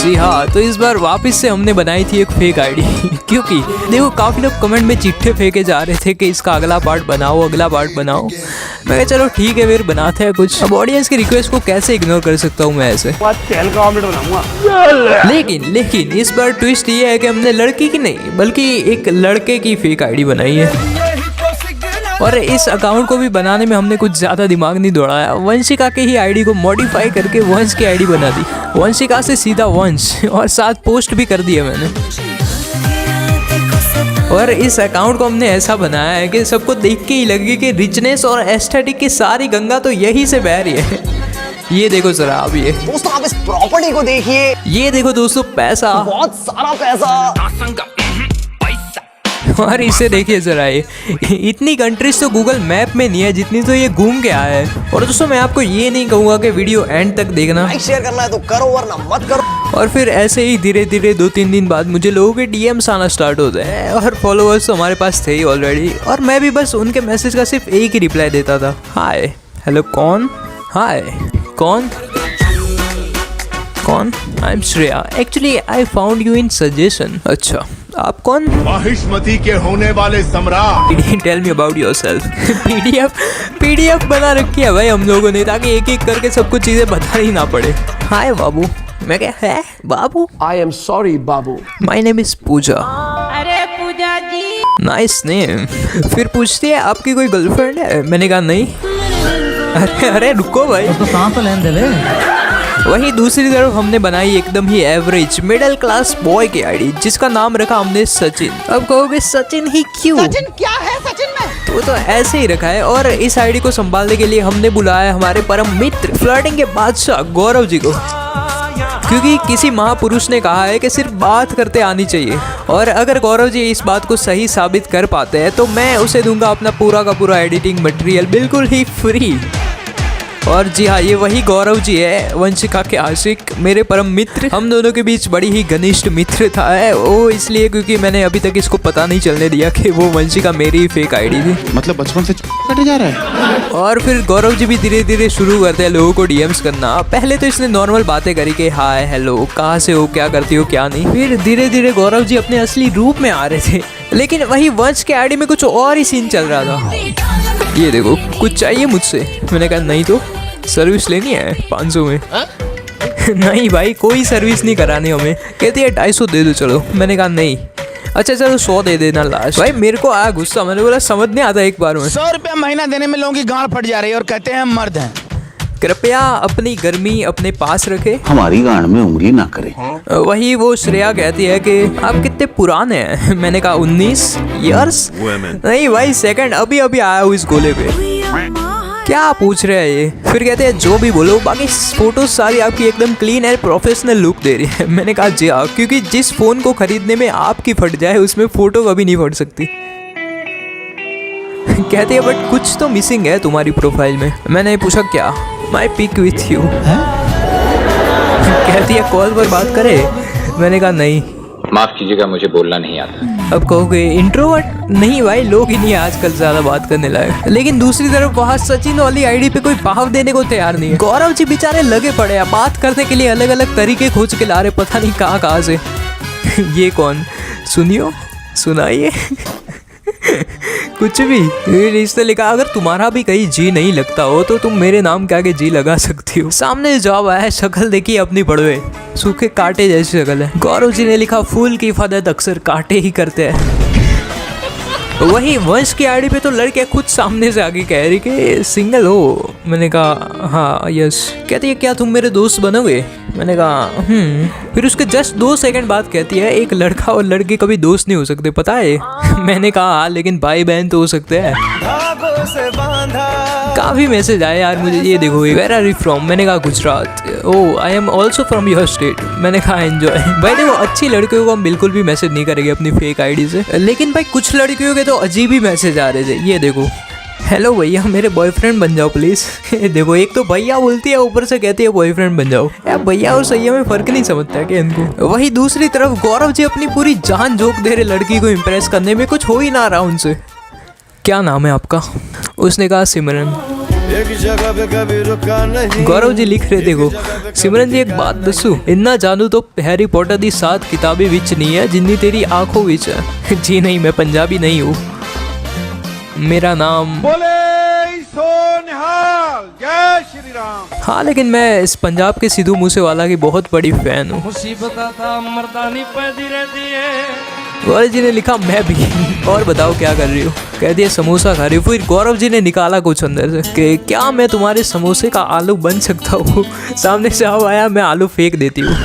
जी हाँ, तो इस बार वापस से हमने बनाई थी एक फेक आईडी क्योंकि देखो काफ़ी लोग कमेंट में चिट्ठे फेंके जा रहे थे कि इसका अगला पार्ट बनाओ, अगला पार्ट बनाओ। मैं कहा चलो ठीक है फिर बनाते हैं कुछ। अब ऑडियंस की रिक्वेस्ट को कैसे इग्नोर कर सकता हूँ मैं ऐसे। लेकिन इस बार ट्विस्ट ये है कि हमने लड़की की नहीं बल्कि एक लड़के की फेक आईडी बनाई है। और इस अकाउंट को भी बनाने में हमने कुछ ज़्यादा दिमाग नहीं दौड़ाया। वंशिका के ही आईडी को मॉडिफाई करके वंश की आईडी बना दी, वंशिका से सीधा वंश, और साथ पोस्ट भी कर दिया मैंने। और इस अकाउंट को हमने ऐसा बनाया है कि सबको देख के ही लगे कि रिचनेस और एस्थेटिक की सारी गंगा तो यही से बह रही है। ये देखो जरा आप ये दोस्तों, आप इस प्रॉपर्टी को देखिए। ये देखो दोस्तों, पैसा, बहुत सारा पैसा। और इसे देखिए जरा, ये इतनी कंट्रीज तो गूगल मैप में नहीं है जितनी तो ये घूम के आया है। और दोस्तों मैं आपको ये नहीं कहूँगा कि वीडियो एंड तक देखना, लाइक शेयर करना है तो करो वरना मत करो। और फिर ऐसे ही धीरे धीरे 2-3 दिन बाद मुझे लोगों के डीएम्स आना स्टार्ट होते हैं। और फॉलोअर्स तो हमारे पास थे ही ऑलरेडी, और मैं भी बस उनके मैसेज का सिर्फ एक ही रिप्लाई देता था, हाय हेलो कौन, हाय कौन कौन, I am Shreya, actually I found you in suggestion. अच्छा आप कौन? माहिष्मती के होने वाले सम्राट। Tell me about yourself. PDF बना रखी है भाई हम लोगों ने, ताकि एक एक करके सबको चीजें बतानी ना पड़े। हाय बाबू। मैं क्या है बाबू? आई एम सॉरी बाबू। My name is Pooja. अरे पूजा जी, नाइस नेम। फिर पूछती है आपकी कोई गर्लफ्रेंड है? मैंने कहा नहीं। अरे रुको भाई, तो सांप लेन दे ले। वहीं दूसरी तरफ हमने बनाई एकदम ही एवरेज मिडिल क्लास बॉय की आईडी, जिसका नाम रखा हमने सचिन। अब कहोगे सचिन ही क्यों? सचिन क्या है सचिन में? तो ऐसे ही रखा है। और इस आईडी को संभालने के लिए हमने बुलाया हमारे परम मित्र फ्लर्टिंग के बादशाह गौरव जी को, क्योंकि किसी महापुरुष ने कहा है कि सिर्फ बात करते आनी चाहिए। और अगर गौरव जी इस बात को सही साबित कर पाते हैं तो मैं उसे दूंगा अपना पूरा का पूरा एडिटिंग मटेरियल बिल्कुल ही फ्री। और जी हाँ, ये वही गौरव जी है, वंशिका के आशिक, मेरे परम मित्र। हम दोनों के बीच बड़ी ही घनिष्ठ मित्रता है, वो इसलिए क्योंकि मैंने अभी तक इसको पता नहीं चलने दिया कि वो वंशिका मेरी ही फेक आईडी थी। मतलब बचपन से कटे जा रहा है। और फिर गौरव जी भी धीरे धीरे शुरू करते हैं लोगों को डीएम्स करना। पहले तो इसने नॉर्मल बातें करी कि हाय हेलो, कहाँ से हो, क्या करती हो, क्या नहीं। फिर धीरे धीरे गौरव जी अपने असली रूप में आ रहे थे, लेकिन वही वंश के आईडी में कुछ और ही सीन चल रहा था। ये देखो, कुछ चाहिए मुझसे? मैंने कहा नहीं तो सर्विस लेनी है 500 में। नहीं भाई, कोई सर्विस नहीं करानी हमें। कहती है 250 दे दो चलो। मैंने कहा नहीं। अच्छा चलो 100 दे देना लास्ट। भाई मेरे को आया गुस्सा, मैंने बोला समझ नहीं आता एक बार में। 100 रुपया महीना देने में लोगों की गांड फट जा रही है और कहते हैं हम मर्द हैं। कृपया अपनी गर्मी अपने पास रखे, हमारी गांड में उंगली ना करे। वही वो श्रेया कहती है कि आप कितने पुराने हैं? मैंने कहा 19 ईयर्स। नहीं भाई, सेकंड अभी अभी आया हूँ इस गोले पे। क्या पूछ रहे हैं ये? फिर कहते हैं जो भी बोलो, बाकी फोटो सारी आपकी एकदम क्लीन एंड प्रोफेशनल लुक दे रही है। मैंने कहा जी हाँ, क्योंकि जिस फोन को खरीदने में आपकी फट जाए उसमें फोटो कभी नहीं फट सकती। कहती है बट कुछ तो मिसिंग है तुम्हारी प्रोफाइल में। मैंने पूछा क्या? माई पिक विथ यू। कहती है कॉल पर बात करे? मैंने कहा नहीं। माफ कीजिएगा, मुझे बोलना नहीं आता। अब कहोगे इंट्रोवर्ट? नहीं भाई, लोग ही नहीं है आजकल ज्यादा बात करने लायक। लेकिन दूसरी तरफ वहाँ सचिन वाली आईडी पे कोई भाव देने को तैयार नहीं है। गौरव जी बेचारे लगे पड़े हैं बात करने के लिए, अलग अलग तरीके खोज के ला रहे, पता नहीं कहाँ से। ये कौन? सुनियो, सुनाइए। कुछ भी। इसने लिखा अगर तुम्हारा भी कहीं जी नहीं लगता हो तो तुम मेरे नाम के आगे जी लगा सकती हो। सामने जवाब आया है, शक्ल देखिए अपनी बड़वे, सूखे कांटे जैसी शक्ल है। गौरव जी ने लिखा फूल की इफादत अक्सर कांटे ही करते हैं। वही वंश की आईडी पे तो लड़कियां खुद सामने से आगे कह रही कि सिंगल हो। मैंने कहा हाँ यस। कहती है क्या तुम मेरे दोस्त बनोगे? मैंने कहा फिर उसके जस्ट 2 सेकंड बाद कहती है एक लड़का और लड़की कभी दोस्त नहीं हो सकते, पता है? मैंने कहा हाँ, लेकिन भाई बहन तो हो सकते हैं। काफी मैसेज आए यार मुझे। ये देखो, वेयर आर यू फ्रॉम? मैंने कहा Gujarat. Oh I am also from your state. मैंने कहा एंजॉय। भाई देखो, अच्छी लड़कियों को हम बिल्कुल भी मैसेज नहीं करेंगे अपनी फेक आईडी से, लेकिन भाई कुछ लड़कियों के तो अजीब ही मैसेज आ रहे थे। ये देखो, हेलो भैया मेरे बॉयफ्रेंड बन जाओ प्लीज। देखो, एक तो भैया बोलती है, ऊपर से कहती है बॉयफ्रेंड बन जाओ। यार भैया और सैया में फर्क नहीं समझता है क्या इनको? वही दूसरी तरफ गौरव जी अपनी पूरी जान झोंक दे रहे लड़की को इम्प्रेस करने में, कुछ हो ही ना रहा उनसे। क्या नाम है आपका? उसने कहा सिमरन। गौरव जी लिख रहे देखो, सिमरन जी एक बात दसू, इन्ना जानू तो हैरी पॉटर दी 7 किताबें विच नहीं है जिन्नी तेरी आंखों विच है। जी नहीं, मैं पंजाबी नहीं हूँ। मेरा नाम हाँ, लेकिन मैं इस पंजाब के सिद्धू मूसेवाला की बहुत बड़ी फैन हूँ। गौरव जी ने लिखा मैं भी। और बताओ क्या कर रही हो? कह दिया समोसा खा रही हूँ। फिर गौरव जी ने निकाला कुछ अंदर से कि क्या मैं तुम्हारे समोसे का आलू बन सकता हूँ? सामने से जवाब आया मैं आलू फेंक देती हूँ।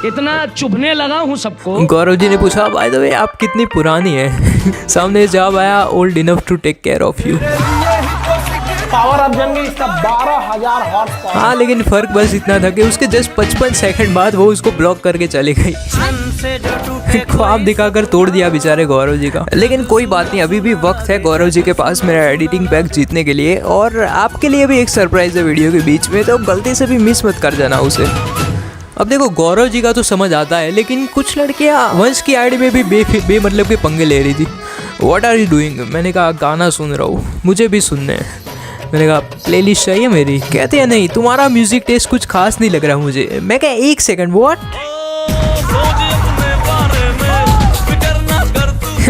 इतना चुभने लगा हूँ सबको। गौरव जी ने पूछा बाय द वे आप कितनी पुरानी है? सामने से जवाब आया old enough to take care of you. Power up जन गई इसका 12,000 हॉर्स पावर। हाँ, लेकिन फर्क बस इतना था कि उसके जस्ट 55 सेकंड बाद वो उसको ब्लॉक करके चली गई। ख्वाब दिखाकर तोड़ दिया बेचारे गौरव जी का। लेकिन कोई बात नहीं, अभी भी वक्त है गौरव जी के पास मेरा एडिटिंग पैक जीतने के लिए। और आपके लिए भी एक सरप्राइज है वीडियो के बीच में, तो गलती से भी मिस मत कर जाना उसे। अब देखो गौरव जी का तो समझ आता है, लेकिन कुछ लड़कियां वंश की आईडी में भी बेमतलब के पंगे ले रही थी। What are you doing? मैंने कहा गाना सुन रहा हूँ, मुझे भी सुनने हैं। मैंने कहा प्लेलिस्ट चाहिए मेरी? कहते हैं नहीं, तुम्हारा म्यूजिक टेस्ट कुछ खास नहीं लग रहा मुझे। मैं कहा एक सेकंड, व्हाट?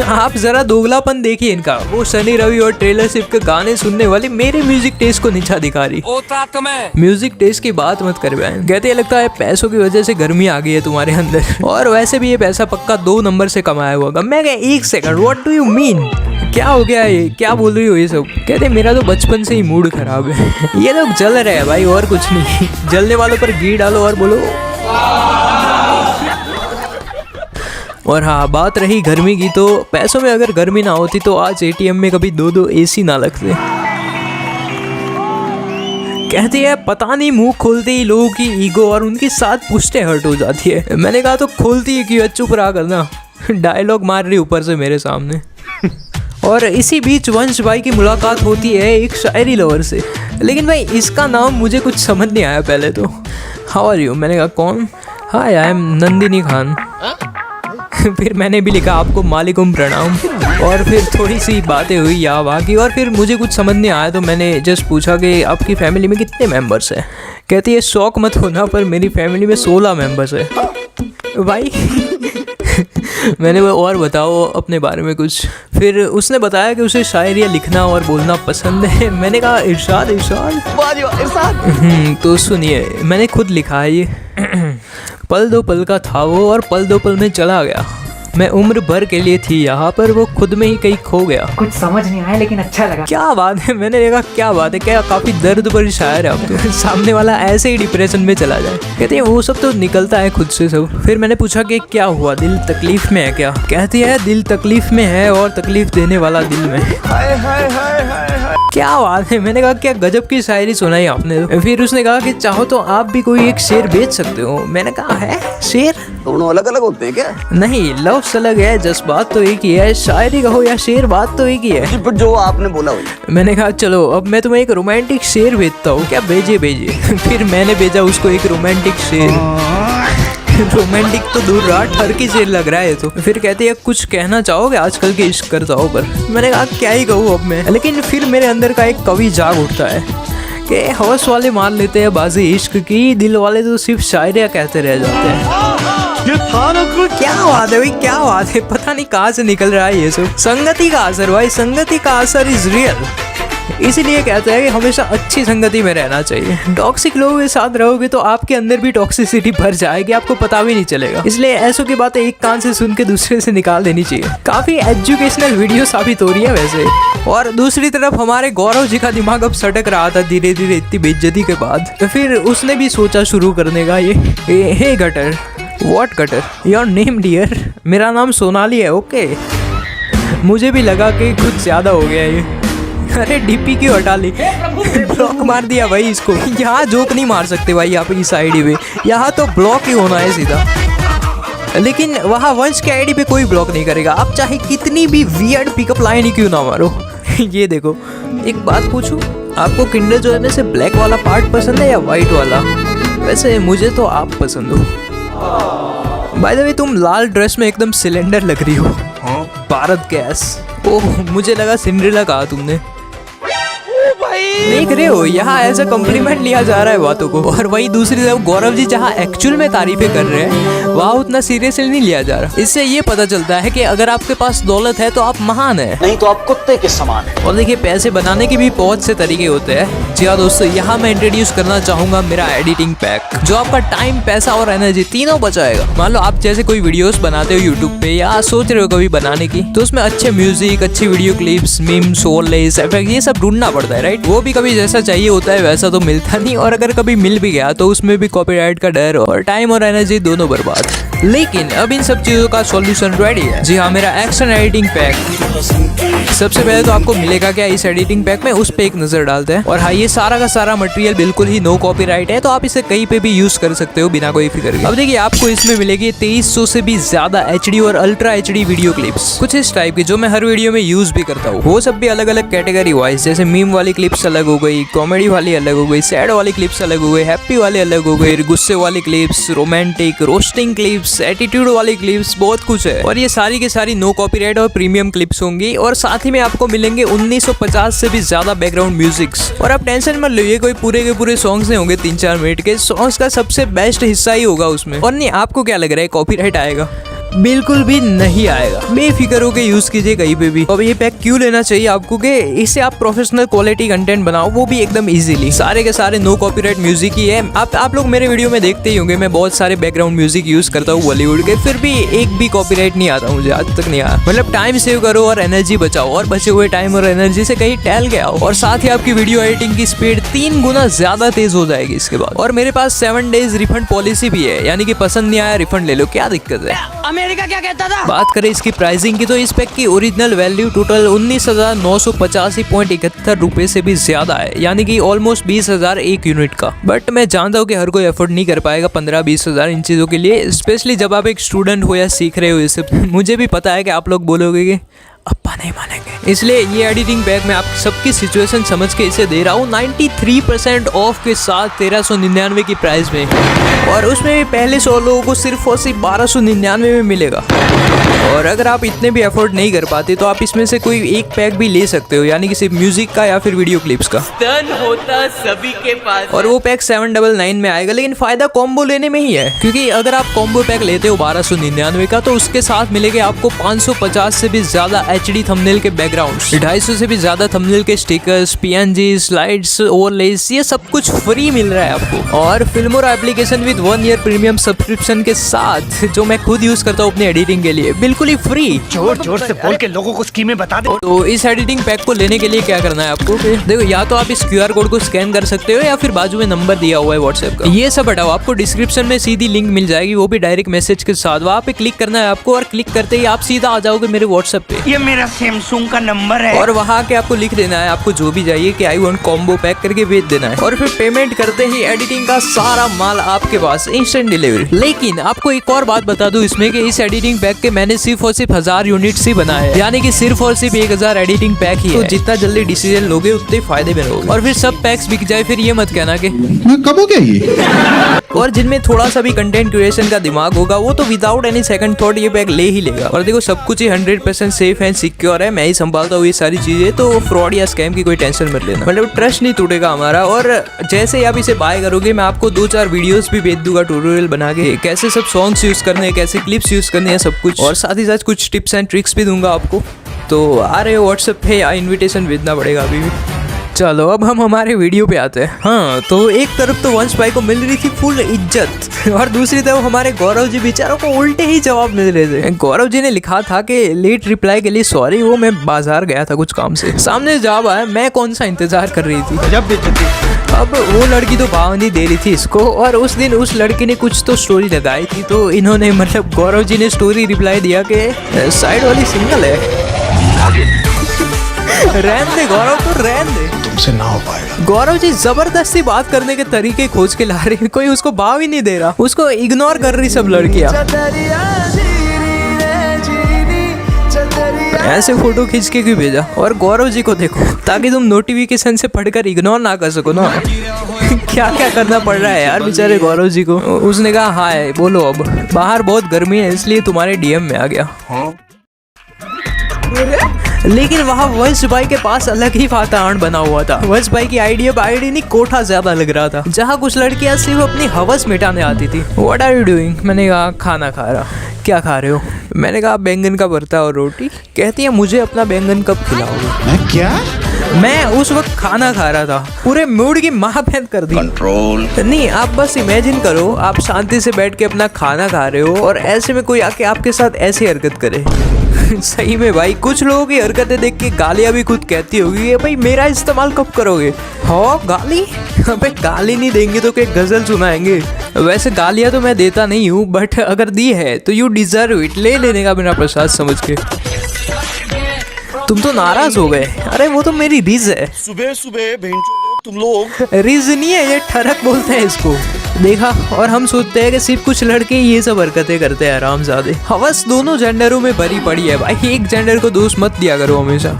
आप जरा दोगलापन देखिए इनका। वो सनी रवि और टेलर स्विफ्ट के गाने सुनने वाली मेरे म्यूजिक टेस्ट को नीचा दिखा रही। म्यूजिक टेस्ट की बात मत कर बहन। कहते हैं लगता है पैसों की वजह से गर्मी आ गई है तुम्हारे अंदर, और वैसे भी ये पैसा पक्का 2 नंबर से कमाया होगा। मैं कहा एक second, what do you mean? क्या हो गया ये? क्या बोल रही हो ये सब? कहते मेरा तो बचपन से ही मूड खराब है। ये लोग जल रहे हैं भाई, और कुछ नहीं। जलने वालों पर घी डालो और बोलो। और हाँ, बात रही गर्मी की, तो पैसों में अगर गर्मी ना होती तो आज एटीएम में कभी 2-2 एसी ना लगते। कहती है पता नहीं मुंह खोलते ही लोगों की ईगो और उनकी साथ पुष्टे हर्ट हो जाती है। मैंने कहा तो खोलती है क्यों, चुप रहा करना। डायलॉग मार रही ऊपर से मेरे सामने। और इसी बीच वंश भाई की मुलाकात होती है एक शायरी लवर से। लेकिन भाई इसका नाम मुझे कुछ समझ नहीं आया पहले तो। How are you? मैंने कहा कौन? Hi I am Nandini Khan. फिर मैंने भी लिखा आपको मालिकुम प्रणाम। और फिर थोड़ी सी बातें हुई यहाँ वहाँ की, और फिर मुझे कुछ समझ नहीं आया तो मैंने जस्ट पूछा कि आपकी फैमिली में कितने मेंबर्स हैं? कहती है शौक मत होना, पर मेरी फैमिली में 16 मेंबर्स है भाई। मैंने वो और बताओ अपने बारे में कुछ। फिर उसने बताया कि उसे शायरियाँ लिखना और बोलना पसंद है। मैंने कहा इरशाद इरशाद। तो सुनिए, मैंने खुद लिखा है ये। पल दो पल का था वो और पल दो पल में चला गया। मैं उम्र भर के लिए थी यहाँ पर, वो खुद में ही कहीं खो गया। कुछ समझ नहीं आया लेकिन अच्छा लगा। क्या बात है? मैंने देखा क्या बात है, क्या काफी दर्द भरी शायर है। अब तो सामने वाला ऐसे ही डिप्रेशन में चला जाए। कहती है वो सब तो निकलता है खुद से सब। फिर मैंने पूछा कि क्या हुआ, दिल तकलीफ में है क्या? कहती है दिल तकलीफ में है और तकलीफ देने वाला दिल में। क्या बात है? मैंने कहा क्या गजब की शायरी सुनाई आपने। फिर उसने कहा कि चाहो तो आप भी कोई एक शेर बेच सकते हो। मैंने कहा है शेर? दोनों अलग अलग होते हैं क्या? नहीं, लफ्ज़ अलग है, जज्बात तो एक ही है। शायरी कहो या शेर, बात तो एक ही है। पर जो आपने बोला वही। मैंने कहा चलो अब मैं तुम्हें एक रोमांटिक शेर भेजता हूँ, क्या भेजिए। फिर मैंने भेजा उसको एक रोमांटिक शेर। रोमांटिक तो दूर रहा, ठरकी शेर लग रहा है तो। फिर कहती है कुछ कहना चाहोगे आजकल के इश्क करताओं पर? मैंने कहा क्या ही कहूँ अब मैं। लेकिन फिर मेरे अंदर का एक कवि जाग उठता है कि हवस वाले मार लेते हैं बाजी इश्क की, दिल वाले तो सिर्फ शायरियाँ कहते रह जाते हैं। क्या बात है भाई, क्या बात है? पता नहीं कहाँ से निकल रहा है ये सब। संगति का असर भाई, संगति का असर इज रियल। इसीलिए कहते हैं कि हमेशा अच्छी संगति में रहना चाहिए। टॉक्सिक लोगों के साथ रहोगे तो आपके अंदर भी टॉक्सिसिटी भर जाएगी, आपको पता भी नहीं चलेगा। इसलिए ऐसों की बातें एक कान से सुन के दूसरे से निकाल देनी चाहिए। काफी एजुकेशनल वीडियो साबित हो रही है वैसे। और दूसरी तरफ हमारे गौरव जी का दिमाग अब सटक रहा था धीरे धीरे इतनी बेइज्जती के बाद। तो फिर उसने भी सोचा शुरू करने का ये hey gutter, what gutter, your name dear? मेरा नाम सोनाली है। ओके, मुझे भी लगा कि कुछ ज्यादा हो गया ये। अरे डीपी क्यों हटा ली? ब्लॉक मार दिया भाई इसको। यहाँ जोक नहीं मार सकते भाई आप इस आईडी पे, यहाँ तो ब्लॉक ही होना है सीधा। लेकिन वहाँ वंश के आईडी पे कोई ब्लॉक नहीं करेगा, आप चाहे कितनी भी वियर्ड पिकअप लाइन ही क्यों ना मारो। ये देखो, एक बात पूछूं, आपको किंडर जॉय में से ब्लैक वाला पार्ट पसंद है या वाइट वाला? वैसे मुझे तो आप पसंद हो। बाय द वे तुम लाल ड्रेस में एकदम सिलेंडर लग रही हो। भारत गैस। ओह, मुझे लगा सिंड्रेला कहा तुमने। भाई देख रहे हो, यहाँ ऐसा कॉम्प्लीमेंट लिया जा रहा है बातों को, और वही दूसरी तरफ गौरव जी जहाँ एक्चुअल में तारीफें कर रहे हैं वहाँ उतना सीरियसली नहीं लिया जा रहा। इससे ये पता चलता है कि अगर आपके पास दौलत है तो आप महान है, नहीं तो आप कुत्ते के समान है। और देखिए पैसे बनाने के भी बहुत से तरीके होते हैं। जी हाँ दोस्तों, यहाँ मैं इंट्रोड्यूस करना चाहूंगा मेरा एडिटिंग पैक, जो आपका टाइम, पैसा और एनर्जी तीनों बचाएगा। मान लो आप जैसे कोई वीडियोस बनाते हो यूट्यूब पे या सोच रहे हो कभी बनाने की, तो उसमें अच्छे म्यूजिक, अच्छी video clips, memes, overlays, effect, ये सब ढूंढना पड़ता है, राइट। वो भी कभी जैसा चाहिए होता है वैसा तो मिलता नहीं, और अगर कभी मिल भी गया तो उसमें भी कॉपीराइट का डर और टाइम और एनर्जी दोनों बर्बाद। लेकिन अब इन सब चीजों का सॉल्यूशन रेडी है। जी हाँ, मेरा एक्शन एडिटिंग पैक। सबसे पहले तो आपको मिलेगा क्या इस एडिटिंग पैक में, उस पे एक नजर डालते हैं। और हाँ, ये सारा का सारा मटेरियल बिल्कुल ही नो कॉपीराइट है, तो आप इसे कहीं पे भी यूज कर सकते हो बिना कोई फिक्र के। अब देखिए, आपको इसमें मिलेगी 2300 से भी ज्यादा HD और अल्ट्रा HD वीडियो क्लिप्स, कुछ इस टाइप की, जो मैं हर वीडियो में यूज भी करता हूँ। वो सब भी अलग अलग कैटेगरी वाइज, जैसे मीम वाली क्लिप्स अलग हो गई, कॉमेडी वाली अलग हो गई, सैड वाली क्लिप्स अलग हो गई, हैप्पी वाले अलग हो गए, गुस्से वाली clips, romantic, roasting clips, attitude वाली क्लिप्स, बहुत कुछ है। और ये सारी की सारी नो कॉपीराइट और प्रीमियम क्लिप्स होंगी, और साथ ही में आपको मिलेंगे 1950 से भी ज्यादा बैकग्राउंड म्यूजिक्स। और आप टेंशन मत लो, ये कोई पूरे के पूरे सॉन्ग्स नहीं होंगे 3-4 मिनट के, सॉन्ग्स का सबसे बेस्ट हिस्सा ही होगा उसमें। और नहीं, आपको क्या लग रहा है कॉपीराइट आएगा? बिल्कुल भी नहीं आएगा, बेफिक्र होकर यूज कीजिए कहीं पे भी। अब ये पैक क्यों लेना चाहिए आपको कि इससे आप प्रोफेशनल क्वालिटी कंटेंट बनाओ, वो भी एकदम इजीली। सारे के सारे नो कॉपीराइट म्यूजिक ही है। आप लोग मेरे वीडियो में देखते ही होंगे, मैं बहुत सारे बैकग्राउंड म्यूजिक यूज करता हूँ बॉलीवुड के, फिर भी एक भी कॉपीराइट नहीं आता मुझे, आज तक नहीं आया। मतलब टाइम सेव करो और एनर्जी बचाओ, और बचे हुए टाइम और एनर्जी से कहीं टहल के आओ, और साथ ही आपकी वीडियो एडिटिंग की स्पीड 3 गुना ज्यादा तेज हो जाएगी इसके बाद। और मेरे पास 7 डेज रिफंड पॉलिसी भी है, यानी कि पसंद नहीं आया रिफंड ले लो, क्या दिक्कत है। अमेरिका क्या कहता था? बात करें इसकी प्राइसिंग की, तो इस पैक की ओरिजिनल वैल्यू टोटल 19,985.71 रुपए से भी ज्यादा है, यानी कि ऑलमोस्ट 20,000 एक यूनिट का। बट मैं जानता हूँ कि हर कोई अफोर्ड नहीं कर पाएगा 15-20 हजार इन चीजों के लिए, स्पेशली जब आप एक स्टूडेंट हो या सीख रहे हो ये सब। मुझे भी पता है कि आप लोग बोलोगे कि अप्पा नहीं मानेंगे, इसलिए ये एडिटिंग पैक मैं आप सबकी सिचुएशन समझ के इसे दे रहा हूँ 93% ऑफ के साथ 1399 की प्राइस में, और उसमें भी पहले 100 लोगों को सिर्फ और सिर्फ 1299 में मिलेगा। और अगर आप इतने भी अफोर्ड नहीं कर पाते तो आप इसमें से कोई एक पैक भी ले सकते हो, यानी कि सिर्फ म्यूजिक का या फिर वीडियो क्लिप्स का। टर्न होता सभी के पास, और वो पैक 799 में आएगा। लेकिन फायदा कॉम्बो लेने में ही है, क्योंकि अगर आप कॉम्बो पैक लेते हो 1299 का, तो उसके साथ मिलेंगे आपको 550 से भी ज्यादा HD थंबनेल के बैकग्राउंड्स, 250 से भी ज्यादा थंबनेल के स्टिकर्स, PNG, स्लाइड्स, ओवरलेस, ये सब कुछ फ्री मिल रहा है आपको। और Filmora application with 1 year premium subscription के साथ, जो मैं खुद यूज करता हूँ अपनी एडिटिंग के लिए, बिल्कुल ही फ्री। जोर जोर से बोल के लोगों को स्कीमें बता दे। तो इस एडिटिंग पैक को लेने के लिए क्या करना है आपको, देखो, या तो आप इस QR कोड को स्कैन कर सकते हो, या फिर बाजू में नंबर दिया हुआ है व्हाट्सएप का, ये सब हटाओ, आपको डिस्क्रिप्शन में सीधी लिंक मिल जाएगी, वो भी डायरेक्ट मैसेज के साथ। वहाँ पे क्लिक करना है आपको, और क्लिक करते ही आप सीधा आ जाओगे मेरे व्हाट्सएप पे। ये मेरा सैमसंग का नंबर है, और वहाँ के आपको लिख देना है आपको जो भी चाहिए कि आई वांट कॉम्बो पैक करके भेज देना है, और फिर पेमेंट करते ही एडिटिंग का सारा माल आपके पास, इंस्टेंट डिलीवरी। लेकिन आपको एक और बात बता दूं इसमें कि इस एडिटिंग पैक के मैंने सिर्फ और सिर्फ 1000 यूनिट्स ही बनाए हैं, यानी कि सिर्फ और सिर्फ 1000 एडिटिंग पैक ही है। तो जितना जल्दी डिसीजन लोगे उतने फायदे में रहोगे, और फिर सब पैक्स बिक जाए फिर ये मत कहना कि कब हो गया ये। और जिनमें थोड़ा सा भी कंटेंट क्रिएशन का दिमाग होगा वो तो विदाउट एनी सेकंड थॉट ये पैक ले ही लेगा। और देखो, सब कुछ ही 100% सेफ एंड सिक्योर है, मैं ही संभालता हूँ ये सारी चीजें, तो फ्रॉड या स्कैम की कोई टेंशन मत लेना, मतलब ट्रस्ट नहीं टूटेगा हमारा। और जैसे ही आप इसे बाय करोगे, मैं आपको 2-4 वीडियोस भी भेज दूंगा ट्यूटोरियल बना के, कैसे सब सॉन्ग्स यूज करने हैं, कैसे क्लिप्स यूज करने हैं, सब कुछ, और साथ ही साथ कुछ टिप्स एंड ट्रिक्स भी दूंगा आपको। तो आ रहे हो व्हाट्सएप पे या इन्विटेशन भेजना पड़ेगा अभी भी। चलो अब हम हमारे वीडियो पे आते हैं। हाँ, तो एक तरफ तो वंश भाई को मिल रही थी फुल इज्जत, और दूसरी तरफ हमारे गौरव जी बेचारों को उल्टे ही जवाब मिल रहे थे। गौरव जी ने लिखा था कि लेट रिप्लाई के लिए सॉरी, वो मैं बाजार गया था कुछ काम से। सामने जवाब आया, मैं कौन सा इंतजार कर रही थी। जब अब वो लड़की तो भाव नहीं दे रही थी इसको, और उस दिन उस लड़की ने कुछ तो स्टोरी लगाई थी, तो इन्होंने मतलब गौरव जी ने स्टोरी रिप्लाई दिया कि साइड वाली सिंगल है। रहने दे गौरव, तो रहने दे, तुमसे ना हो पाएगा। गौरव जी जबरदस्ती बात करने के तरीके खोज के ला रही, कोई उसको भाव ही नहीं दे रहा, उसको इग्नोर कर रही सब लड़कियां। ऐसे फोटो खींच के क्यों भेजा। और गौरव जी को देखो, ताकि तुम नोटिफिकेशन से पढ़कर इग्नोर ना कर सको ना। क्या क्या करना पड़ रहा है यार बेचारे गौरव जी को। उसने कहा हाय बोलो, अब बाहर बहुत गर्मी है इसलिए तुम्हारे DM में आ गया। लेकिन वहाँ वंश भाई के पास अलग ही वातावरण बना हुआ था। वंश भाई की आईडी अब आईडी नहीं कोठा ज्यादा लग रहा था, जहाँ कुछ लड़कियां सिर्फ अपनी हवस मिटाने आती थी। What are you doing? मैंने कहा खाना खा रहा। क्या खा रहे हो? मैंने कहा बैंगन का भरता और रोटी। कहती है मुझे अपना बैंगन कब खिलाओगे? मैं क्या? मैं उस वक्त खाना खा रहा था, पूरे मूड की महाभेद कर दी। कंट्रोल। नहीं, आप बस इमेजिन करो, आप शांति से बैठ के अपना खाना खा रहे हो और ऐसे में कोई आके आपके साथ ऐसी हरकत करे। सही में भाई, कुछ लोगों की हरकतें देख के गालियां भी खुद कहती होगी ये भाई मेरा इस्तेमाल कब करोगे? हो गाली? अबे गाली नहीं देंगे तो क्या गजल सुनाएंगे? वैसे गालियां तो मैं देता नहीं हूँ, बट अगर दी है तो यू डिजर्व इट, ले लेने का मेरा प्रसाद समझ के। तुम तो नाराज हो गए। अरे वो तो मेरी रिज है। सुबह सुबह तुम लोग रिज नहीं है, ये ठरक बोलते हैं इसको। देखा, और हम सोचते हैं कि सिर्फ कुछ लड़के ये सब हरकतें करते हैं आरामजादे। हवस दोनों जेंडरों में भरी पड़ी है भाई, एक जेंडर को दोष मत दिया करो हमेशा।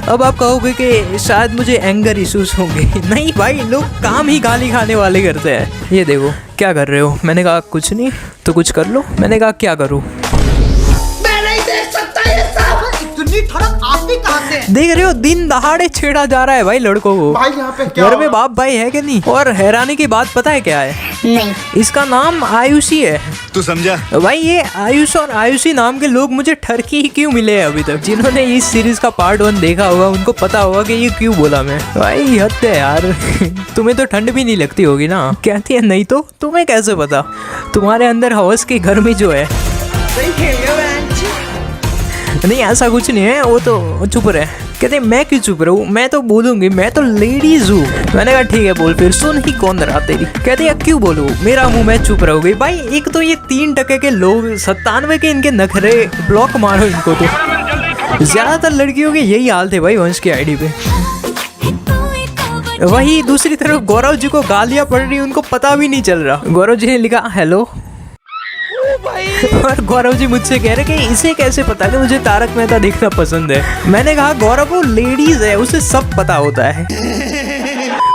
अब आप कहोगे कि शायद मुझे एंगर इश्यूज होंगे। नहीं भाई, लोग काम ही गाली खाने वाले करते हैं। ये देखो क्या कर रहे हो? मैंने कहा कुछ नहीं। तो कुछ कर लो। मैंने कहा क्या करूँ? देख रहे हो, दिन दहाड़े छेड़ा जा रहा है भाई लड़कों को। भाई यहाँ पे क्या घर में बाप भाई है कि नहीं? और हैरानी की बात पता है क्या है? नहीं। इसका नाम आयुषी है। तू समझा? भाई ये आयुष और आयुषी नाम के लोग मुझे ठरकी ही क्यों मिले हैं अभी तक? जिन्होंने इस सीरीज का पार्ट 1 देखा होगा उनको पता होगा कि ये क्यों बोला मैं। भाई हद है यार। तुम्हें तो ठंड भी नहीं लगती होगी ना? कहती है नहीं तो तुम्हें कैसे पता? तुम्हारे अंदर हवस की गर्मी जो है। नहीं ऐसा कुछ नहीं है, वो तो चुप रहे। कहते मैं क्यों चुप रहूं? मैं तो बोलूंगी, मैं तो लेडीज हूँ। मैंने कहा ठीक है बोल फिर, सुन ही कौन रहा तेरी। कहते हैं क्यों बोलूं? मेरा मुंह, मैं चुप रहूंगी। भाई एक तो ये 3% के लोग, 97 के इनके नखरे, ब्लॉक मारो इनको। तो ज्यादातर लड़कियों के यही हाल थे भाई वंश की आईडी पे। वही दूसरी तरफ गौरव जी को गालियां पड़ रही, उनको पता भी नहीं चल रहा। गौरव जी ने लिखा हेलो, और गौरव जी मुझसे कह रहे कि इसे कैसे पता कि मुझे तारक मेहता देखना पसंद है। मैंने कहा गौरव वो लेडीज है, उसे सब पता होता है।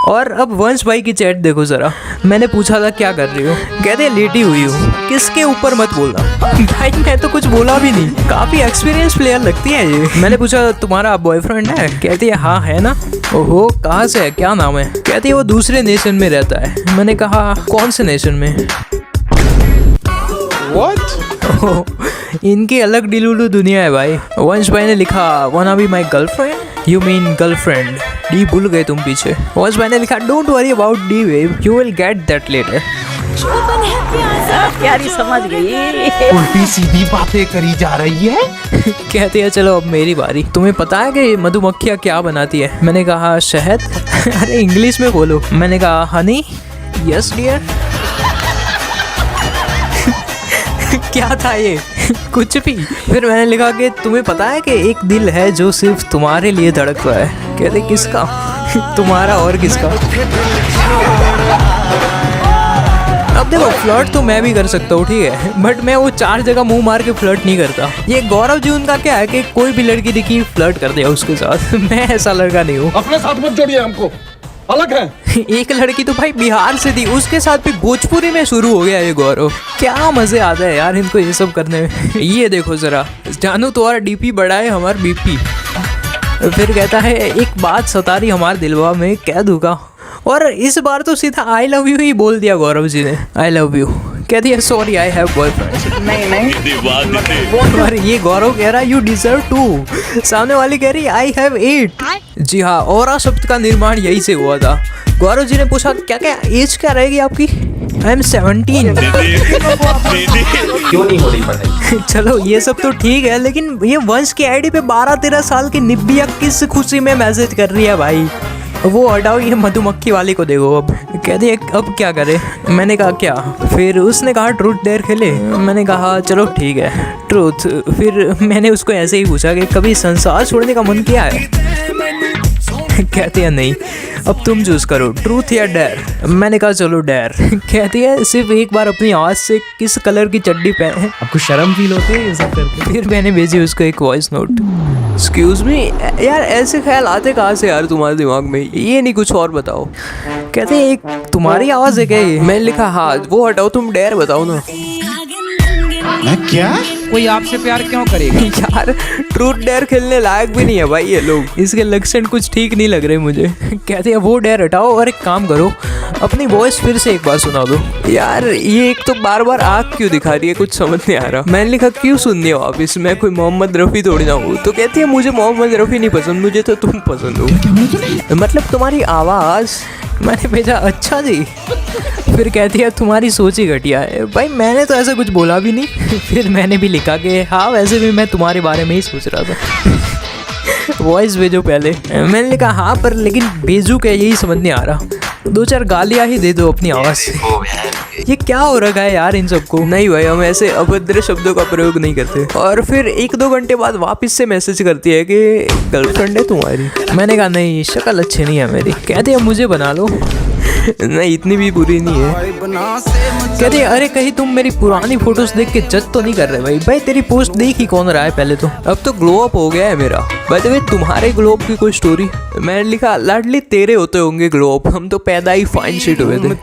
और अब वंश भाई की चैट देखो जरा। मैंने पूछा था क्या कर रही हो? कहते लेटी हुई हूँ। किसके ऊपर मत बोलना। भाई मैं तो कुछ बोला भी नहीं। काफी एक्सपीरियंस प्लेयर लगती है ये। मैंने पूछा तुम्हारा बॉयफ्रेंड है? कहती है हाँ है ना। ओहो कहाँ से है, क्या नाम है? कहती है वो दूसरे नेशन में रहता है। मैंने कहा कौन से नेशन में? इनकी अलग डिलुलू दुनिया है भाई। वंश भाई ने लिखा wanna be my girlfriend? You mean girlfriend? D भूल गए तुम पीछे। वंश भाई ने लिखा don't worry about D babe, you will get that later। प्यारी समझ गई। उल्टी सीधी बातें करी जा रही है। कहती है चलो अब मेरी बारी। तुम्हें पता है कि मधुमक्खियाँ क्या बनाती है? मैंने कहा शहद। अरे इंग्लिश में बोलो। मैंने कहा हनी। Yes dear. क्या था ये? कुछ भी। फिर मैंने लिखा कि तुम्हें पता है कि एक दिल है जो सिर्फ तुम्हारे लिए धड़कता है। कहते किसका? तुम्हारा और किसका? अब देखो फ्लर्ट तो मैं भी कर सकता हूँ, ठीक है, बट मैं वो 4 जगह मुंह मार के फ्लर्ट नहीं करता। ये गौरव जी उनका क्या है कि कोई भी लड़की दिखी फ्लर्ट कर दिया उसके साथ। मैं ऐसा लड़का नहीं हूँ। अपने साथ मत जोड़िए, हमको अलग है। एक लड़की तो भाई बिहार से थी, उसके साथ भी भोजपुरी में शुरू हो गया ये गौरव। क्या मजे आते हैं यार इनको ये सब करने में। ये देखो जरा, जानू तुम्हारा डीपी बढ़ाए हमारा बीपी। फिर कहता है एक बात सता रही हमारे दिलवा में, कह दूंगा। और इस बार तो सीधा आई लव यू ही बोल दिया गौरव जी ने। I love you. कहती है सॉरी आई हैव बॉयफ्रेंड। नहीं। और ये गौरव कह रहा है यू डिजर्व 2। सामने वाली कह रही आई हैव 8। जी हाँ, औरा शब्द का निर्माण यही से हुआ था। गौरव जी ने पूछा क्या क्या एज क्या रहेगी आपकी? I am 17। क्यों नहीं हो रही पढ़ाई? चलो ये सब तो ठीक है, लेकिन ये वंश की आईडी पे 12-13 साल की निब्बिया किस खुशी में मैसेज कर रही है भाई। वो हटाओ, ये मधुमक्खी वाली को देखो। अब कहती है अब क्या करे? मैंने कहा क्या? फिर उसने कहा ट्रूथ डेयर खेले। मैंने कहा चलो ठीक है ट्रूथ। फिर मैंने उसको ऐसे ही पूछा कि कभी संसार छोड़ने का मन किया है? कहती है नहीं, अब तुम चूज करो ट्रूथ या डेयर। मैंने कहा चलो डेयर। कहती है सिर्फ एक बार अपनी आवाज से किस कलर की चड्डी पहने। आपको शर्म फील होती है ये सब करके? फिर मैंने भेजी उसको एक वॉइस नोट। एक्सक्यूज मी यार, ऐसे ख्याल आते कहाँ से यार तुम्हारे दिमाग में? ये नहीं कुछ और बताओ। कहते हैं एक तुम्हारी आवाज है क्या ये? मैंने लिखा हाँ। वो हटाओ, तुम डेयर बताओ ना। मैं क्या? कोई आपसे प्यार क्यों करेगा? यार ट्रूथ डेयर खेलने लायक भी नहीं है भाई ये लोग, इसके लक्षण कुछ ठीक नहीं लग रहे मुझे। कहते हैं वो डेयर हटाओ और एक काम करो, अपनी वॉइस फिर से एक बार सुना दो। यार ये एक तो बार बार आँख क्यों दिखा रही है, कुछ समझ नहीं आ रहा। मैंने लिखा क्यों सुननी है वापिस, मैं कोई मोहम्मद रफ़ी थोड़ी ना हूँ। तो कहती है मुझे मोहम्मद रफ़ी नहीं पसंद, मुझे तो तुम पसंद हो, मतलब तुम्हारी आवाज़। मैंने भेजा अच्छा जी। फिर कहती है तुम्हारी सोच ही घटिया है। भाई मैंने तो ऐसा कुछ बोला भी नहीं। फिर मैंने भी लिखा कि हाँ वैसे भी मैं तुम्हारे बारे में ही सोच रहा था। वॉइस भेजो पहले। मैंने लिखा हाँ पर लेकिन भेजू क्या यही समझ नहीं आ रहा, 2-4 गालियाँ ही दे दो अपनी आवाज़ से। ये क्या हो रखा है यार इन सबको। नहीं भाई हम ऐसे अभद्र शब्दों का प्रयोग नहीं करते। और फिर 1-2 घंटे बाद वापस से मैसेज करती है कि गर्लफ्रेंड है तुम्हारी। मैंने कहा नहीं शक्ल अच्छी नहीं है मेरी। कहती है मुझे बना लो। नहीं इतनी भी बुरी नहीं है। कहती है अरे कहीं तुम मेरी पुरानी फोटोज देख के जज तो नहीं कर रहे भाई। भाई तेरी पोस्ट देख ही कौन रहा है पहले तो, अब तो ग्लो अप हो गया है मेरा। बाय द वे तुम्हारे ग्लो अप की कोई स्टोरी? मैंने लिखा लाडली तेरे होते होंगे ग्लो अप, हम तो पैदा ही फाइन शीट हुए थे।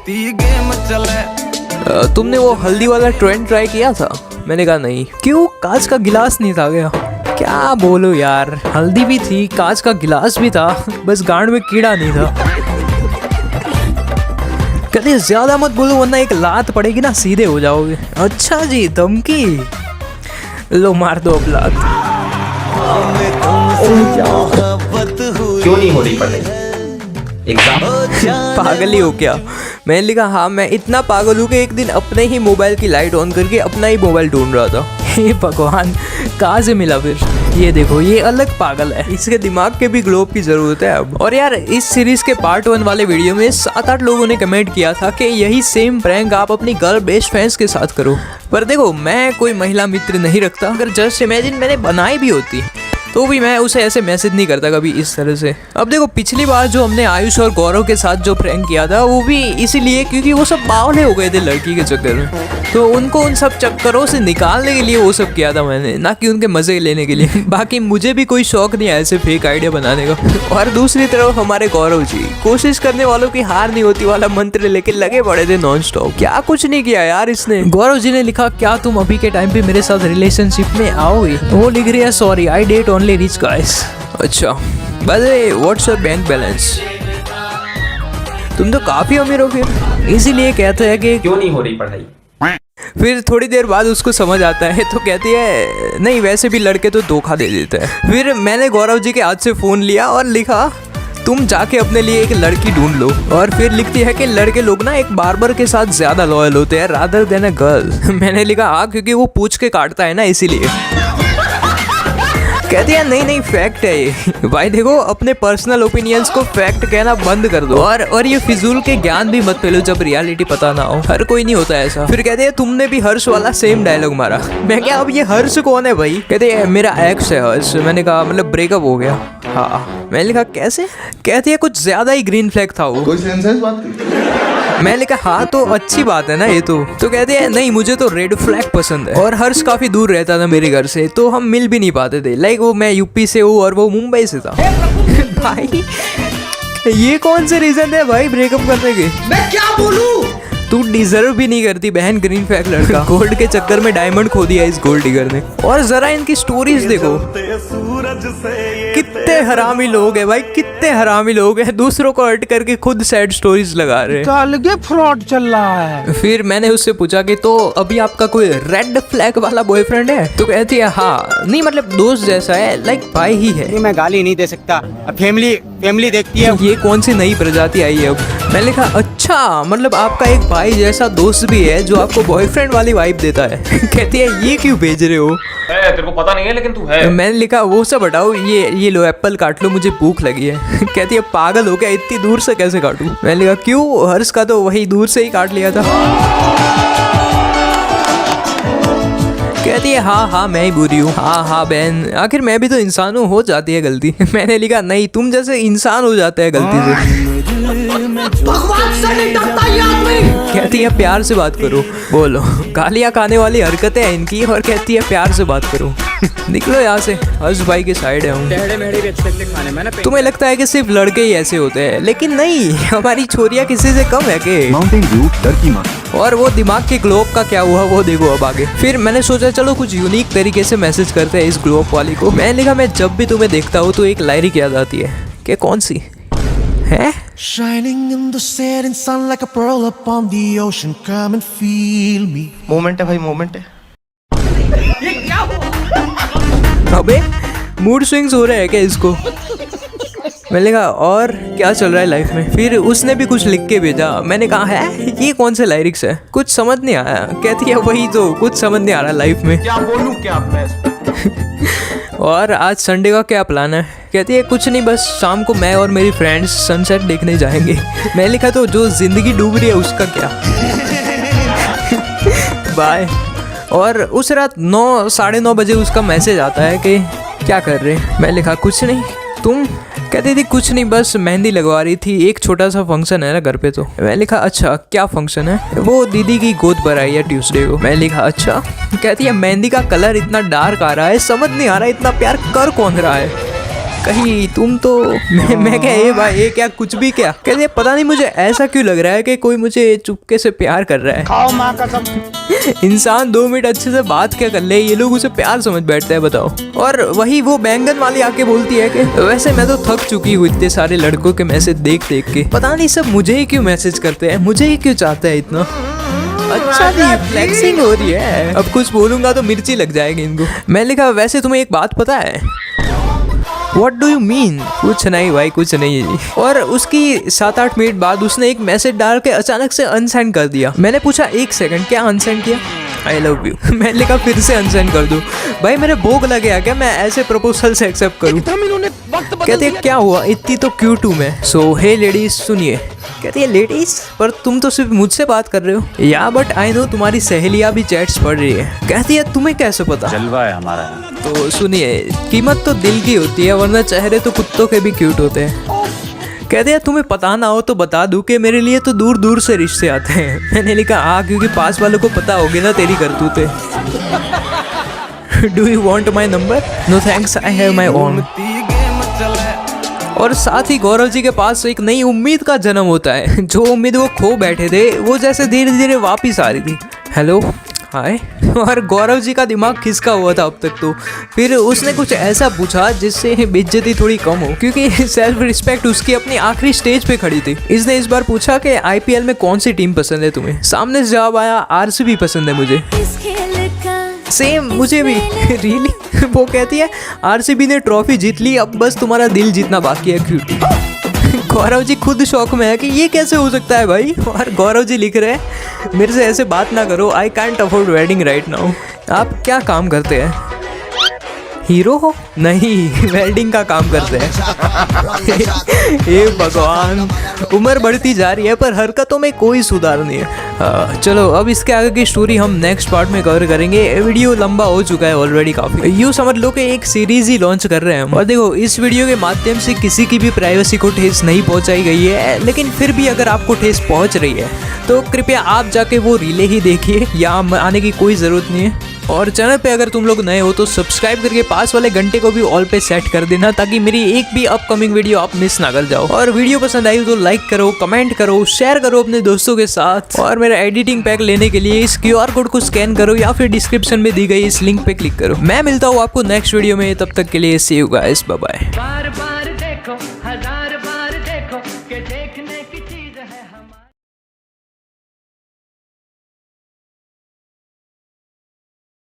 तुमने वो हल्दी वाला ट्रेंड ट्राई किया था? मैंने कहा नहीं। क्यों कांच का गिलास नहीं था क्या? क्या बोलो यार, हल्दी भी थी कांच का गिलास भी था, बस गांड में कीड़ा नहीं था। कहते ज्यादा मत बोलो वरना एक लात पड़ेगी ना सीधे हो जाओगे। अच्छा जी धमकी, लो मार दो अब लात। क्यों नहीं हो रही पढ़ाई? एग्जाम पागल ही हो क्या? मैंने लिखा हाँ मैं इतना पागल हूँ कि एक दिन अपने ही मोबाइल की लाइट ऑन करके अपना ही मोबाइल ढूंढ रहा था। हे भगवान कहाँ से मिला फिर? ये देखो ये अलग पागल है, इसके दिमाग के भी ग्लोब की जरूरत है अब। और यार इस सीरीज के पार्ट 1 वाले वीडियो में 7-8 लोगों ने कमेंट किया था कि यही सेम प्रैंक आप अपनी गर्ल बेस्ट फ्रेंड्स के साथ करो। पर देखो मैं कोई महिला मित्र नहीं रखता, अगर जस्ट इमेजिन मैंने बनाई भी होती तो भी मैं उसे ऐसे मैसेज नहीं करता कभी इस तरह से। अब देखो पिछली बार जो हमने आयुष और गौरव के साथ जो प्रैंक किया था वो भी इसीलिए क्योंकि वो सब बावले हो गए थे लड़की के चक्कर में, तो उनको उन सब चक्करों से निकालने के लिए वो सब किया था मैंने, ना कि उनके मजे लेने के लिए। बाकी मुझे भी कोई शौक नहीं है ऐसे फेक आइडिया बनाने का। और दूसरी तरफ हमारे गौरव जी कोशिश करने वालों की हार नहीं होती वाला मंत्र लेके लगे पड़े थे नॉन स्टॉप। क्या कुछ नहीं किया यार इसने। गौरव जी ने लिखा क्या तुम अभी के टाइम पे मेरे साथ रिलेशनशिप में आओगे? वो लिख रही है sorry I date only rich guys. अच्छा by the way what's your bank balance? तुम तो काफी अमीर हो फिर, इसीलिए कहते हैं कि क्यों नहीं हो रही पढ़ाई? फिर थोड़ी देर बाद उसको समझ आता है तो कहती है नहीं वैसे भी लड़के तो धोखा दे देते हैं। फिर मैंने गौरव जी के हाथ से फ़ोन लिया और लिखा तुम जाके अपने लिए एक लड़की ढूंढ लो। और फिर लिखती है कि लड़के लोग ना एक बार्बर के साथ ज़्यादा लॉयल होते हैं रादर देन अ गर्ल। मैंने लिखा हाँ क्योंकि वो पूछ के काटता है ना इसीलिए। कहती है नहीं फैक्ट है ये। भाई देखो अपने पर्सनल ओपिनियंस को फैक्ट कहना बंद कर दो और ये फिजूल के ज्ञान भी मत फैलो जब रियलिटी पता ना हो। हर कोई नहीं होता ऐसा। फिर कहते हैं तुमने भी हर्ष वाला सेम डायलॉग मारा। मैं क्या अब ये हर्ष कौन है भाई? कहते हैं मेरा एक्स है हर्ष। मैंने कहा मतलब ब्रेकअप हो गया? हाँ। मैंने लिखा कैसे? कहती है कुछ ज्यादा ही ग्रीन फ्लैग था वो। कोई सेंस है इस बात की? मैंने कहा हाँ तो अच्छी बात है ना ये तो कहते हैं नहीं मुझे तो रेड फ्लैग पसंद है। और हर्ष काफी दूर रहता था मेरे घर से तो हम मिल भी नहीं पाते थे। लाइक वो मैं यूपी से हूँ और वो मुंबई से था। भाई ये कौन से रीजन है भाई ब्रेकअप करने के? मैं क्या बोलूं? तू डिजर्व भी नहीं करती बहन ग्रीन फ्लैग लड़का। गोल्ड के चक्कर में डायमंड खो दिया इस गोल्ड डिगर ने। और जरा इनकी स्टोरीज देखो, कितने हरामी लोग हैं भाई, कितने हरामी लोग हैं। दूसरों को हर्ट करके खुद सैड स्टोरीज लगा रहे हैं। अलगे फ्रॉड चल रहा है। फिर मैंने उससे पूछा कि तो अभी आपका कोई रेड फ्लैग वाला बॉयफ्रेंड है? तो कहती है हाँ नहीं मतलब दोस्त जैसा है, लाइक भाई ही है। मैं गाली नहीं दे सकता, फैमिली देखती है। ये कौन सी नई प्रजाति आई है अब? मैंने लिखा अच्छा मतलब आपका एक भाई जैसा दोस्त भी है जो आपको बॉयफ्रेंड वाली वाइब देता है। कहती है ये क्यों भेज रहे हो? तेरे को पता नहीं है लेकिन तू है। मैंने लिखा वो सब हटाओ, ये लो एप्पल काट लो, मुझे भूख लगी है। कहती है पागल हो गया, इतनी दूर से कैसे काटूं? मैंने लिखा क्यों? हर्ष का तो वही दूर से ही काट लिया था। कहती है हाँ मैं ही बुरी हूँ। हाँ बहन आखिर मैं भी तो इंसान हूँ, हो जाती है गलती। मैंने लिखा नहीं तुम जैसे इंसान हो जाते हैं गलती से। कहती है प्यार से बात करो। बोलो, गालियाँ खाने वाली हरकतें हैं इनकी और कहती है प्यार से बात करो। निकलो यहाँ से, हर्ष भाई की साइड है हूँ। तुम्हें लगता है कि सिर्फ लड़के ही ऐसे होते हैं, लेकिन नहीं, हमारी छोरियाँ किसी से कम है के। माउंटेन व्यू डर की माँ। और वो दिमाग के ग्लोब का क्या हुआ वो देखो अब आगे। फिर मैंने सोचा चलो कुछ यूनिक तरीके से मैसेज करते हैं इस ग्लोब वाली को। मैंने लिखा मैं जब भी तुम्हें देखता हूँ तो एक लाइरिक याद आती है। कि कौन सी है? Shining in the setting sun like a pearl upon the ocean, come and feel me. Moment है भाई, मोमेंट है। अबे मूड स्विंग्स हो रहे हैं क्या इसको? मैंने कहा और क्या चल रहा है लाइफ में? फिर उसने भी कुछ लिख के भेजा। मैंने कहा है ये कौन से लाइरिक्स है, कुछ समझ नहीं आया। कहती है वही तो, कुछ समझ नहीं आ रहा लाइफ में। क्या बोलूं क्या मैं? और आज संडे का क्या प्लान है? कहती है कुछ नहीं, बस शाम को मैं और मेरी फ्रेंड्स सनसेट देखने जाएंगे। मैं लिखा तो जो जिंदगी डूब रही है उसका क्या। बाय। और उस रात 9 साढ़े 9 बजे उसका मैसेज आता है कि क्या कर रहे हैं? मैं लिखा कुछ नहीं, तुम? कहती थी कुछ नहीं, बस मेहंदी लगवा रही थी, एक छोटा सा फंक्शन है ना घर पे। तो मैं लिखा अच्छा क्या फंक्शन है? वो दीदी की गोद भराई है ट्यूसडे को। मैं लिखा अच्छा। कहती है मेहंदी का कलर इतना डार्क आ रहा है, समझ नहीं आ रहा इतना प्यार कर कौन रहा है। कहीं तुम तो। मैं क्या ये भाई ये क्या कुछ भी क्या? कहती है पता नहीं मुझे ऐसा क्यों लग रहा है कि कोई मुझे चुपके से प्यार कर रहा है। खाओ माँ कसम। इंसान 2 मिनट अच्छे से बात क्या कर ले, ये लोग उसे प्यार समझ बैठते हैं, बताओ। और वही वो बैंगन वाली आके बोलती है कि वैसे मैं तो थक चुकी हूँ इतने सारे लड़कों के मैसेज देख देख के, पता नहीं सब मुझे ही क्यों मैसेज करते हैं, मुझे ही क्यों चाहते हैं इतना। अच्छा जी फ्लेक्सिंग हो रही है, अब कुछ बोलूंगा तो मिर्ची लग जाएगी इनको। मैं लिखा वैसे तुम्हें एक बात पता है? What do you mean? कुछ नहीं भाई कुछ नहीं। और उसकी 7-8 मिनट बाद उसने एक मैसेज डाल के अचानक से अनसेंड कर दिया। मैंने पूछा 1 सेकंड क्या अनसेंड किया? I love you. मैंने लिखा फिर से अनसेंड कर दूं। भाई मेरे भोग लगे गया क्या मैं ऐसे प्रपोजल से एक्सेप्ट करूं? कहती है क्या हुआ इतनी तो क्यूट हूँ मैं। सो हे लेडीज सुनिए। कहती है लेडीज पर तुम तो सिर्फ मुझसे बात कर रहे हो। या बट आई नो तुम्हारी सहेलियाँ भी चैट्स पढ़ रही है। कहती है तुम्हें कैसे पता? जलवा है हमारा। तो सुनिए कीमत तो दिल की होती है, वरना चेहरे तो कुत्तों के भी क्यूट होते हैं। कहते हैं तुम्हें पता ना हो तो बता दूं कि मेरे लिए तो दूर दूर से रिश्ते आते हैं। मैंने लिखा हाँ क्योंकि पास वालों को पता होगी ना तेरी करतूतें। Do you want my number? No thanks I have my own. और साथ ही गौरव जी के पास एक नई उम्मीद का जन्म होता है। जो उम्मीद वो खो बैठे थे वो जैसे धीरे धीरे वापिस आ रही थी। Hello hi. और गौरव जी का दिमाग खिसका हुआ था अब तक तो। फिर उसने कुछ ऐसा पूछा जिससे बेइज्जती थोड़ी कम हो, क्योंकि सेल्फ रिस्पेक्ट उसकी अपनी आखिरी स्टेज पे खड़ी थी। इसने इस बार पूछा कि आईपीएल में कौन सी टीम पसंद है तुम्हें? सामने से जवाब आया आरसीबी पसंद है मुझे। सेम मुझे भी। रियली? वो कहती है आरसीबी ने ट्रॉफी जीत ली, अब बस तुम्हारा दिल जीतना बाकी है क्यूटी। गौरव जी खुद शौक में है कि ये कैसे हो सकता है भाई। और गौरव जी लिख रहे हैं मेरे से ऐसे बात ना करो, I can't afford wedding right now. आप क्या काम करते हैं? हीरो हो? नहीं वेल्डिंग का काम करते हैं। हे भगवान, उम्र बढ़ती जा रही है पर हरकतों में कोई सुधार नहीं है। चलो अब इसके आगे की स्टोरी हम नेक्स्ट पार्ट में कवर करेंगे। वीडियो लंबा हो चुका है ऑलरेडी काफी। यूँ समझ लो कि एक सीरीज ही लॉन्च कर रहे हैं हम। और देखो इस वीडियो के माध्यम से किसी की भी प्राइवेसी को ठेस नहीं पहुंचाई गई है, लेकिन फिर भी अगर आपको ठेस पहुंच रही है तो कृपया आप जाके वो रीले ही देखिए, यहाँ आने की कोई ज़रूरत नहीं है। और चैनल पे अगर तुम लोग नए हो तो सब्सक्राइब करके पास वाले घंटे को भी ऑल पे सेट कर देना, ताकि मेरी एक भी अपकमिंग वीडियो आप मिस ना कर जाओ। और वीडियो पसंद आई तो लाइक करो, कमेंट करो, शेयर करो अपने दोस्तों के साथ। और मेरा एडिटिंग पैक लेने के लिए इस QR कोड को स्कैन करो या फिर डिस्क्रिप्शन में दी गई इस लिंक पे क्लिक करो। मैं मिलता हूँ आपको नेक्स्ट वीडियो में, तब तक के लिए सी यू गाइस, बाय बाय।